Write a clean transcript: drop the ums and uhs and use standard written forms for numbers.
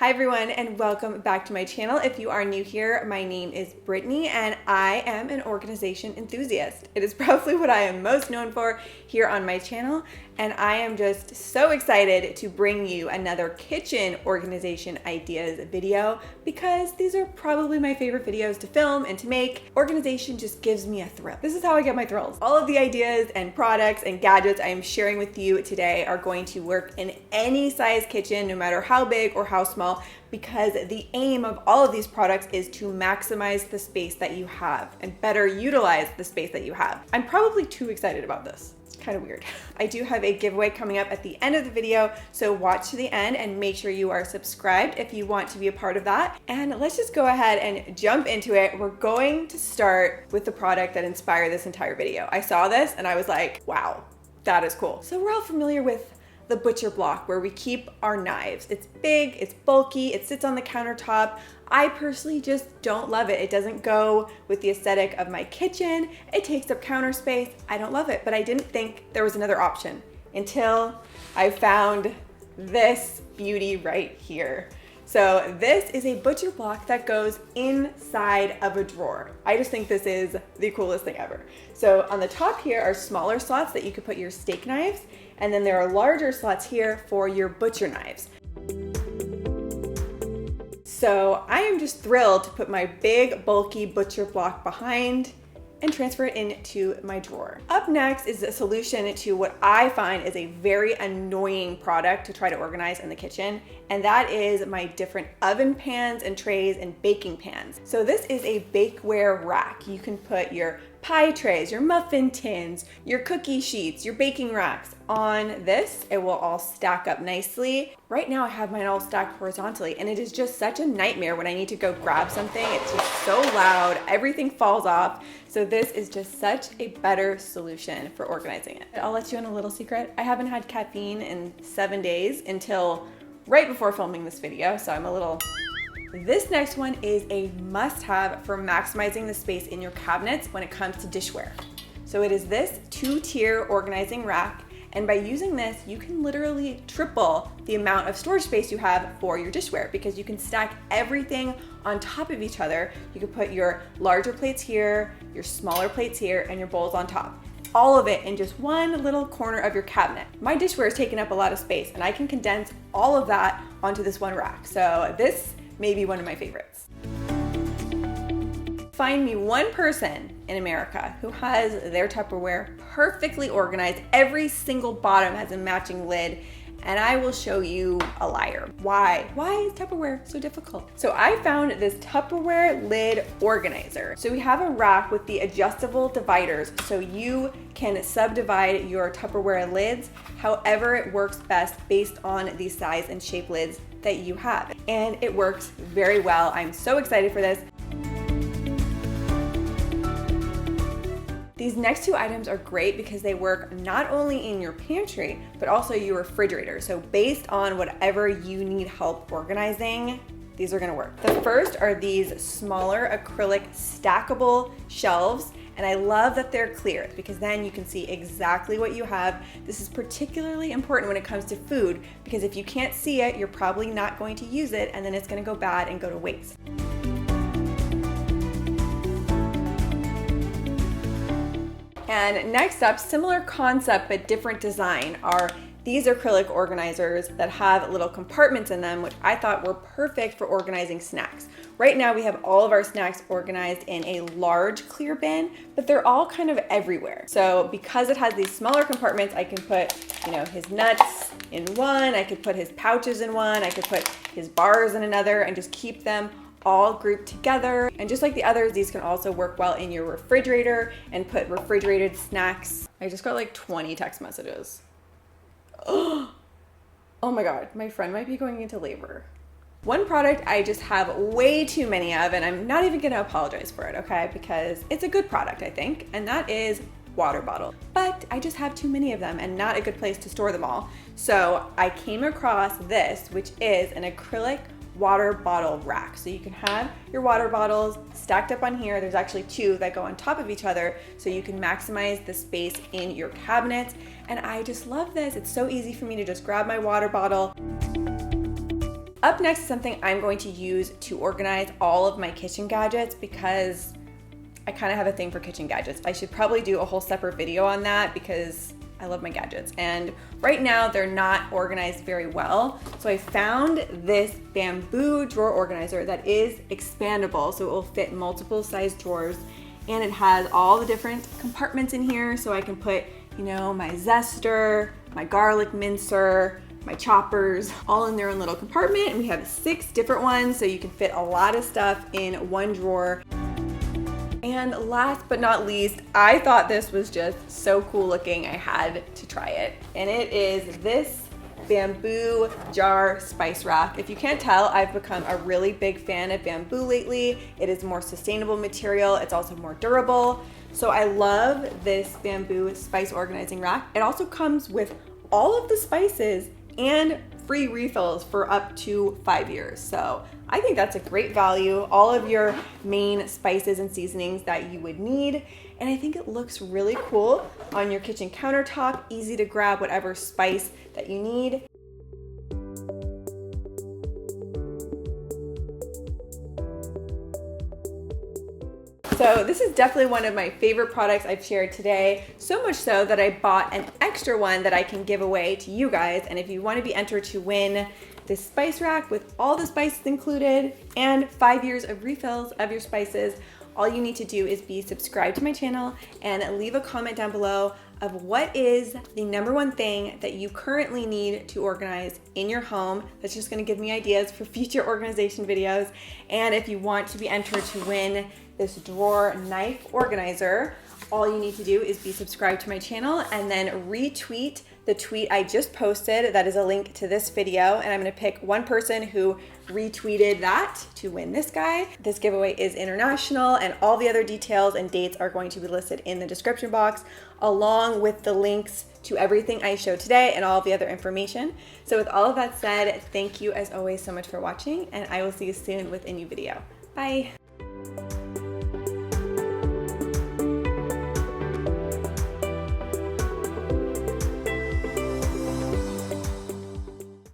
Hi everyone and welcome back to my channel. If you are new here, my name is Brittany and I am an organization enthusiast. It is probably what I am most known for here on my channel, and I am just so excited to bring you another kitchen organization ideas video because these are probably my favorite videos to film and to make. Organization just gives me a thrill. This is how I get my thrills. All of the ideas and products and gadgets I am sharing with you today are going to work in any size kitchen, no matter how big or how small, because the aim of all of these products is to maximize the space that you have and better utilize the space that you have. I'm probably too excited about this. It's kind of weird. I do have a giveaway coming up at the end of the video, so watch to the end and make sure you are subscribed if you want to be a part of that. And let's just go ahead and jump into it. We're going to start with the product that inspired this entire video. I saw this and I was like, wow, that is cool. So we're all familiar with the butcher block where we keep our knives. It's big, it's bulky, it sits on the countertop. I personally just don't love it. It doesn't go with the aesthetic of my kitchen. It takes up counter space. I don't love it, but I didn't think there was another option until I found this beauty right here. So this is a butcher block that goes inside of a drawer. I just think this is the coolest thing ever. So on the top here are smaller slots that you could put your steak knives, and then there are larger slots here for your butcher knives. So I am just thrilled to put my big bulky butcher block behind and transfer it into my drawer. Up next is a solution to what I find is a very annoying product to try to organize in the kitchen, and that is my different oven pans and trays and baking pans. So this is a bakeware rack. You can put your pie trays, your muffin tins, your cookie sheets, your baking racks on this. It will all stack up nicely. Right now I have mine all stacked horizontally, and it is just such a nightmare when I need to go grab something. It's just so loud, everything falls off. So this is just such a better solution for organizing it. I'll let you in a little secret. I haven't had caffeine in 7 days until right before filming this video, so I'm a little... This next one is a must-have for maximizing the space in your cabinets when it comes to dishware. So it is this 2-tier organizing rack, and by using this, you can literally triple the amount of storage space you have for your dishware because you can stack everything on top of each other. You can put your larger plates here, your smaller plates here, and your bowls on top. All of it in just one little corner of your cabinet. My dishware is taking up a lot of space, and I can condense all of that onto this one rack. So this may be one of my favorites. Find me one person in America who has their Tupperware perfectly organized. Every single bottom has a matching lid, and I will show you a liar. Why? Why is Tupperware so difficult? So I found this Tupperware Lid Organizer. So we have a rack with the adjustable dividers so you can subdivide your Tupperware lids however it works best based on the size and shape lids that you have. And it works very well. I'm so excited for this. These next two items are great because they work not only in your pantry, but also your refrigerator. So based on whatever you need help organizing, these are gonna work. The first are these smaller acrylic stackable shelves. And I love that they're clear because then you can see exactly what you have. This is particularly important when it comes to food because if you can't see it, you're probably not going to use it, and then it's gonna go bad and go to waste. And next up, similar concept but different design, are these acrylic organizers that have little compartments in them, which I thought were perfect for organizing snacks. Right now we have all of our snacks organized in a large clear bin, but they're all kind of everywhere. So because it has these smaller compartments, I can put, his nuts in one, I could put his pouches in one, I could put his bars in another, and just keep them all grouped together. And just like the others, these can also work well in your refrigerator and put refrigerated snacks. I just got like 20 text messages. Oh my God, my friend might be going into labor. One product I just have way too many of, and I'm not even gonna apologize for it, okay? Because it's a good product, I think, and that is water bottles. But I just have too many of them and not a good place to store them all. So I came across this, which is an acrylic water bottle rack. So you can have your water bottles stacked up on here. There's actually two that go on top of each other, so you can maximize the space in your cabinets. And I just love this. It's so easy for me to just grab my water bottle Up next is something I'm going to use to organize all of my kitchen gadgets because I kind of have a thing for kitchen gadgets. I should probably do a whole separate video on that because I love my gadgets. And right now they're not organized very well. So I found this bamboo drawer organizer that is expandable. So it will fit multiple size drawers, and it has all the different compartments in here. So I can put, you know, my zester, my garlic mincer, my choppers, all in their own little compartment. And we have 6 different ones. So you can fit a lot of stuff in one drawer. And last but not least, I thought this was just so cool looking, I had to try it. And it is this bamboo jar spice rack. If you can't tell, I've become a really big fan of bamboo lately. It is more sustainable material. It's also more durable. So I love this bamboo spice organizing rack. It also comes with all of the spices and free refills for up to 5 years. So I think that's a great value. All of your main spices and seasonings that you would need. And I think it looks really cool on your kitchen countertop, easy to grab whatever spice that you need. So this is definitely one of my favorite products I've shared today, so much so that I bought an extra one that I can give away to you guys. And if you want to be entered to win this spice rack with all the spices included and 5 years of refills of your spices, all you need to do is be subscribed to my channel and leave a comment down below of what is the #1 thing that you currently need to organize in your home. That's just going to give me ideas for future organization videos. And if you want to be entered to win this drawer knife organizer, all you need to do is be subscribed to my channel and then retweet the tweet I just posted. That is a link to this video, and I'm going to pick one person who retweeted that to win this guy. This giveaway is international, and all the other details and dates are going to be listed in the description box, along with the links to everything I showed today and all of the other information. So with all of that said, thank you as always so much for watching, and I will see you soon with a new video. Bye.